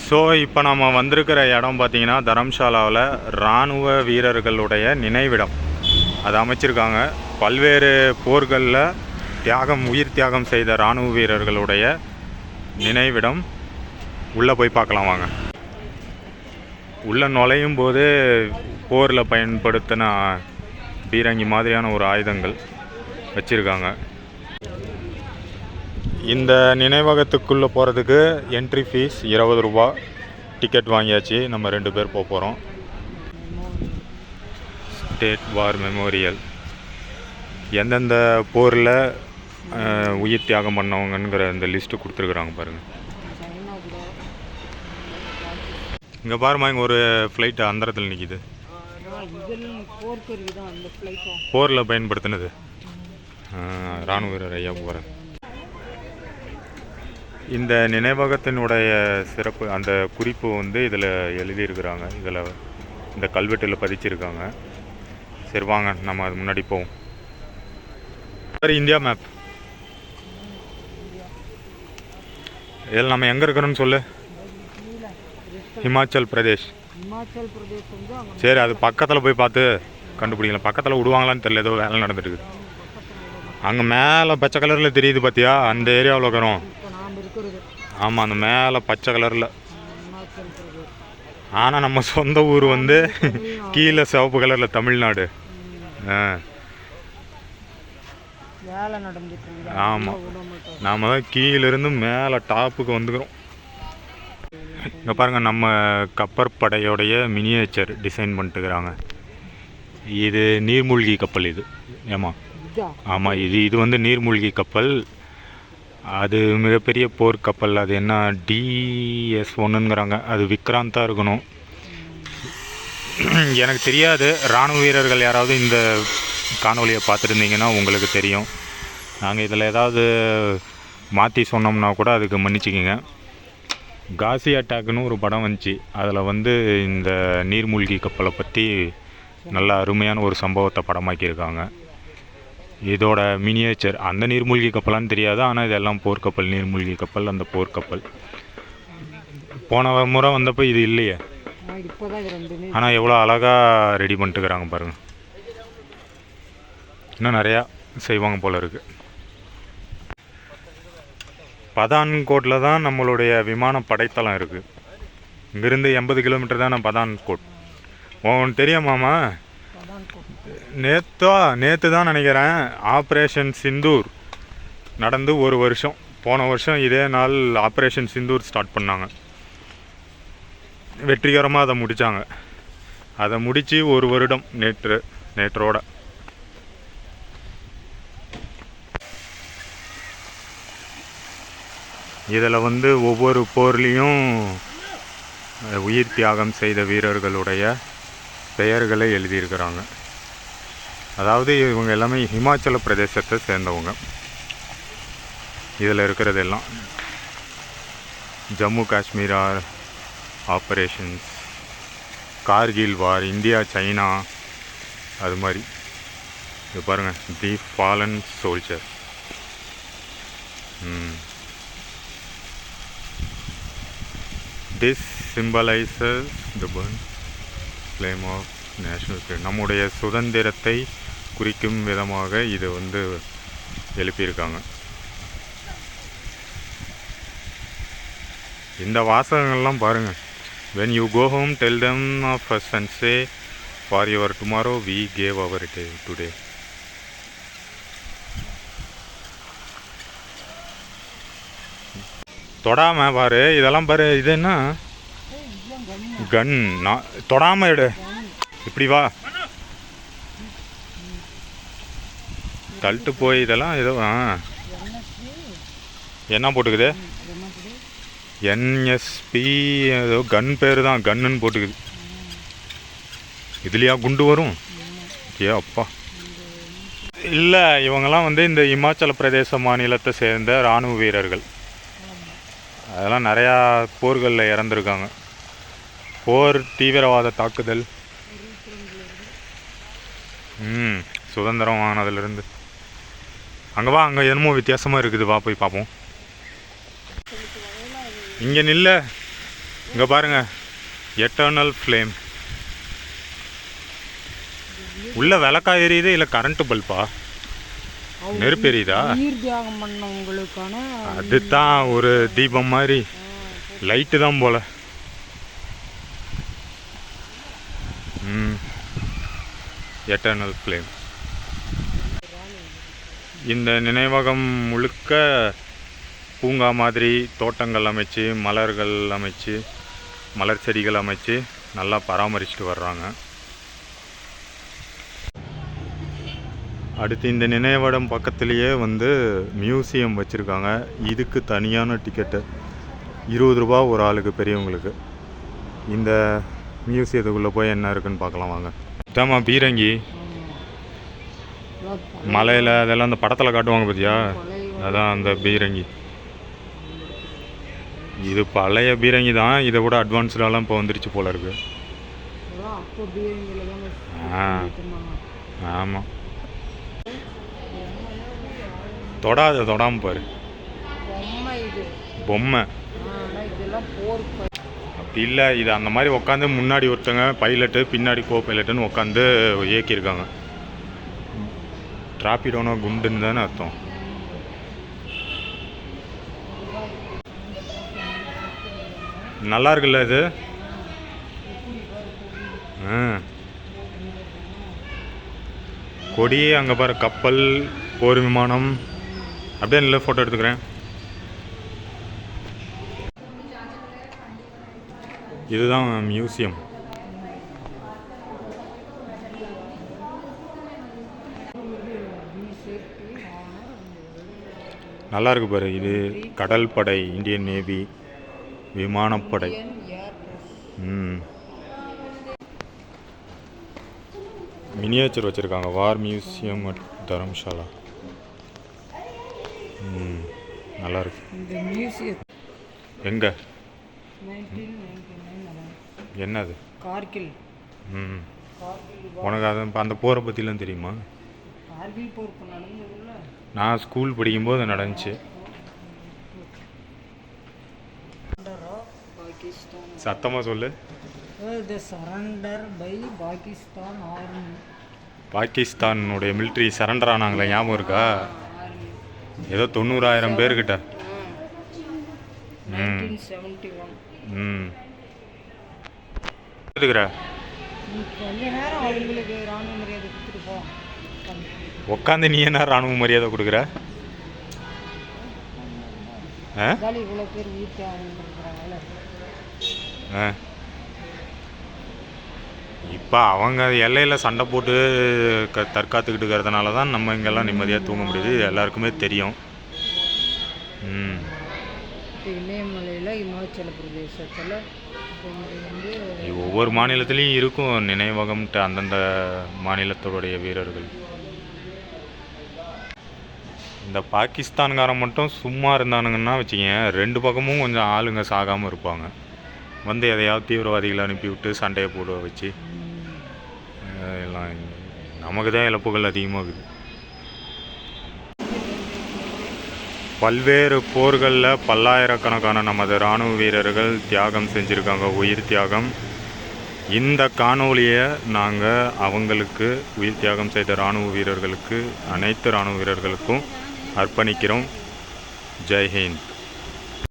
So இப்போ நம்ம வந்திருக்கிற இடம் பார்த்திங்கன்னா தரம்சாலாவில் இராணுவ வீரர்களுடைய நினைவிடம் அது அமைச்சிருக்காங்க. பல்வேறு போர்களில் உயிர் தியாகம் செய்த இராணுவ வீரர்களுடைய நினைவிடம். உள்ளே போய் பார்க்கலாம் வாங்க. உள்ளே நுழையும் போது போரில் பயன்படுத்தின பீரங்கி மாதிரியான ஒரு ஆயுதங்கள் வச்சுருக்காங்க. இந்த நினைவகத்துக்குள்ளே போகிறதுக்கு என்ட்ரி ஃபீஸ் 20 ரூபா. டிக்கெட் வாங்கியாச்சு. நம்ம 2 பேர் போக போகிறோம். ஸ்டேட் வார் மெமோரியல். எந்தெந்த போரில் உயிர் தியாகம் பண்ணவங்கிற இந்த லிஸ்ட்டு கொடுத்துருக்குறாங்க பாருங்கள். இங்கே பாருமா, இங்கே ஒரு ஃப்ளைட்டு அந்தரத்தில் நிற்கிது. போரில் பயன்படுத்தினது இராணுவ வீரர் ஐயா போகிறேன். இந்த நினைவகத்தினுடைய சிறப்பு, அந்த குறிப்பு வந்து இதில் எழுதியிருக்கிறாங்க. இதில் இந்த கல்வெட்டில் பதிச்சிருக்காங்க. சரி வாங்க, நம்ம அது முன்னாடி போவோம். சரி, இந்தியா மேப். இதில் நம்ம எங்கே இருக்கிறோன்னு சொல்லு. ஹிமாச்சல் பிரதேஷ். சரி, அது பக்கத்தில் போய் பார்த்து கண்டுபிடிக்கலாம். பக்கத்தில் விடுவாங்களான்னு தெரியல, ஏதோ வேலை நடந்துட்டு. அங்கே மேலே பச்சை கலரில் தெரியுது பார்த்தியா, அந்த ஏரியாவில் இருக்கிறோம். ஆமாம், அந்த மேலே பச்சை கலரில். ஆனால் நம்ம சொந்த ஊர் வந்து கீழே சிவப்பு கலரில் தமிழ்நாடு. ஆமாம், நாம் தான் கீழேருந்து மேலே டாப்புக்கு வந்துக்கிறோம். இங்கே பாருங்கள், நம்ம கப்பற்படையோடைய மினியேச்சர் டிசைன் பண்ணிட்டுக்கிறாங்க. இது நீர்மூழ்கி கப்பல். இது ஆமாம், இது வந்து நீர்மூழ்கி கப்பல். அது மிகப்பெரிய போர்க்கப்பல். அது என்ன DS-1ங்கிறாங்க. அது விக்ராந்தாக இருக்கணும். எனக்கு தெரியாது. இராணுவ வீரர்கள் யாராவது இந்த காணொலியை பார்த்துருந்தீங்கன்னா உங்களுக்கு தெரியும். நாங்கள் இதில் ஏதாவது மாற்றி சொன்னோம்னா கூட அதுக்கு மன்னிச்சிக்கிங்க. காசி அட்டாக்னு ஒரு படம் வந்துச்சு. அதில் வந்து இந்த நீர்மூழ்கி கப்பலை பற்றி நல்ல அருமையான ஒரு சம்பவத்தை படமாக்கியிருக்காங்க. இதோட மினியேச்சர். அந்த நீர்மூழ்கி கப்பலான்னு தெரியாது, ஆனால் இதெல்லாம் போர்க்கப்பல். நீர்மூழ்கி கப்பல், அந்த போர்க்கப்பல். போன முறை வந்தப்போ இது இல்லையே, ஆனால் எவ்வளோ அழகாக ரெடி பண்ணிட்டுக்கிறாங்க பாருங்கள். இன்னும் நிறையா செய்வாங்க போல் இருக்குது. பதான்கோட்டில் தான் நம்மளுடைய விமான படைத்தளம் இருக்குது. இங்கேருந்து 80 கிலோமீட்டர் தானே பதான்கோட். உங்களுக்கு தெரியுமாம்மா? நேற்று தான் நினைக்கிறேன் ஆப்ரேஷன் சிந்தூர் நடந்து 1 வருஷம். போன வருஷம் இதே நாள் ஆப்ரேஷன் சிந்தூர் ஸ்டார்ட் பண்ணாங்க. வெற்றிகரமாக அதை முடித்தாங்க. அதை முடித்து 1 வருடம் நேற்றோட. இதில் வந்து ஒவ்வொரு போர்லேயும் உயிர் தியாகம் செய்த வீரர்களுடைய பெயர்களை எழுதியிருக்கிறாங்க. அதாவது இவங்க எல்லாமே ஹிமாச்சல பிரதேசத்தை சேர்ந்தவங்க. இதில் இருக்கிறது எல்லாம் Jammu Kashmir operations, Kargil war, India China, அது மாதிரி. இது பாருங்கள், the fallen soldier. This symbolises the burn flame of national spirit. நம்முடைய சுதந்திரத்தை குறிக்கும் விதமாக இது வந்து எழுப்பியிருக்காங்க. இந்த வாசகங்கள்லாம் பாருங்கள். when you go home tell them of us and say for your tomorrow we gave our day today. தொடாம பாரு, இதெல்லாம் பாரு. இது என்ன கன்? நான் தொடாம எடு. இப்படி வா, தள்ளிட்டு போய். இதெல்லாம் ஏதோ என்ன போட்டுக்குது? NSP ஏதோ கன் பேர் தான். கன்னுன்னு போட்டுக்குது. இதுலையா குண்டு வரும்? ஏ அப்பா. இல்லை, இவங்கெல்லாம் வந்து இந்த இமாச்சல பிரதேச மாநிலத்தை சேர்ந்த இராணுவ வீரர்கள். அதெல்லாம் நிறையா போர்களில் இறந்துருக்காங்க. போர், தீவிரவாத தாக்குதல், சுதந்திரம் வாங்கினதுலேருந்து. அங்கே வா, அங்கே என்னமோ வித்தியாசமாக இருக்குது. வா போய் பார்ப்போம். இங்கே நில்ல. இங்கே பாருங்க, எட்டர்னல் ஃப்ளேம். உள்ள விளக்கா எரியுது இல்லை கரண்ட் பல்பா? நெருப்பு எரியுதா? தியாகம் பண்ணவங்களுக்கான அதுதான் ஒரு தீபம் மாதிரி லைட்டு தான் போல. Eternal flame. இந்த நினைவகம் முழுக்க பூங்கா மாதிரி தோட்டங்கள் அமைச்சு, மலர்கள் அமைச்சு, மலர் செடிகள் அமைச்சு நல்லா பராமரிச்சுட்டு வர்றாங்க. அடுத்து இந்த நினைவிடம் பக்கத்துலேயே மியூசியம் வச்சுருக்காங்க. இதுக்கு தனியான டிக்கெட்டு 20 ரூபா ஒரு ஆளுக்கு, பெரியவங்களுக்கு. இந்த மியூசியத்துக்குள்ளே போய் என்ன இருக்குன்னு பார்க்கலாம் வாங்க. இதாம்மா பீரங்கி. மலையில் அதெல்லாம் அந்த படத்தில் காட்டுவாங்க பார்த்தியா, அதான் அந்த பீரங்கி. இது பழைய பீரங்கி தான், இதை விட அட்வான்ஸ்டாலாம் இப்போ வந்துருச்சு போல இருக்கு. ஆமாம், தொடாமல் பாரு. பொம்மை அப்படி இல்லை, இது அந்த மாதிரி உட்காந்து முன்னாடி ஒருத்தங்க பைலட்டு, பின்னாடி கோ பைலட்டுன்னு உட்காந்து இயக்கியிருக்காங்க. டிராபிடோனா குண்டுன்னு தானே அர்த்தம். நல்லா இருக்குல்ல இது? கொடி அங்கே பாரு, கப்பல், போர் விமானம். அப்படியே நல்ல ஃபோட்டோ எடுத்துக்கிறேன். இதுதான் மியூசியம். நல்லா இருக்கு பாரு. இது கடல் படை, இந்தியன் நேவி, விமானப்படை. மினியேச்சர் வச்சுருக்காங்க. வார் மியூசியம் அட் தரம்சாலா. நல்லா இருக்கு. இந்த மியூசியம் எங்க? என்னது? கார்கில். உனக்கு அது அந்த போரை பற்றிலாம் தெரியுமா? கார்கில் போர் நடந்ததுல நான் ஸ்கூல் படிக்கும்போது நடந்துச்சு. சத்தமாக சொல்லு. The surrender by Pakistan army. பாகிஸ்தானுடைய மிலிட்ரி சரண்டர் ஆனாங்களே, ஞாபகம் இருக்கா? ஏதோ 90,000 பேர்கிட்ட. 1971. எதுக்குற? கொஞ்ச நேரம் அவங்களுக்கு ராணுவ மரியாதை கொடுத்துட்டு போ. உட்காந்து நீ என்ன ராணுவ மரியாதை கொடுக்குற? இவ்வளோ பேர் இப்போ அவங்க எல்லையில் சண்டை போட்டு தற்காத்துக்கிட்டு இருக்கிறதுனால தான் நம்ம இங்கெல்லாம் நிம்மதியாக தூங்க முடியுது. இது எல்லாருக்குமே தெரியும். இமயமலையில், இமாச்சல பிரதேசத்தில் ஒவ்வொரு மாநிலத்துலேயும் இருக்கும் நினைவகம்ட்டு அந்தந்த மாநிலத்தோடைய வீரர்கள். இந்த பாகிஸ்தான்காரன் மட்டும் சும்மா இருந்தானுங்கன்னா வச்சுக்கங்க, 2 பக்கமும் கொஞ்சம் ஆளுங்க சாகாமல் இருப்பாங்க. எதையாவது தீவிரவாதிகளை அனுப்பிவிட்டு சண்டையை போட வச்சு எல்லாம் நமக்கு தான் இழப்புகள் அதிகமாகுது. பல்வேறு போர்களில் பல்லாயிரக்கணக்கான நமது இராணுவ வீரர்கள் தியாகம் செஞ்சுருக்காங்க, உயிர் தியாகம். இந்த காணொலியை நாங்கள் அவங்களுக்கு, உயிர் தியாகம் செய்த இராணுவ வீரர்களுக்கு, அனைத்து இராணுவ வீரர்களுக்கும் அர்ப்பணிக்கிறோம். ஜெய் ஹிந்த்.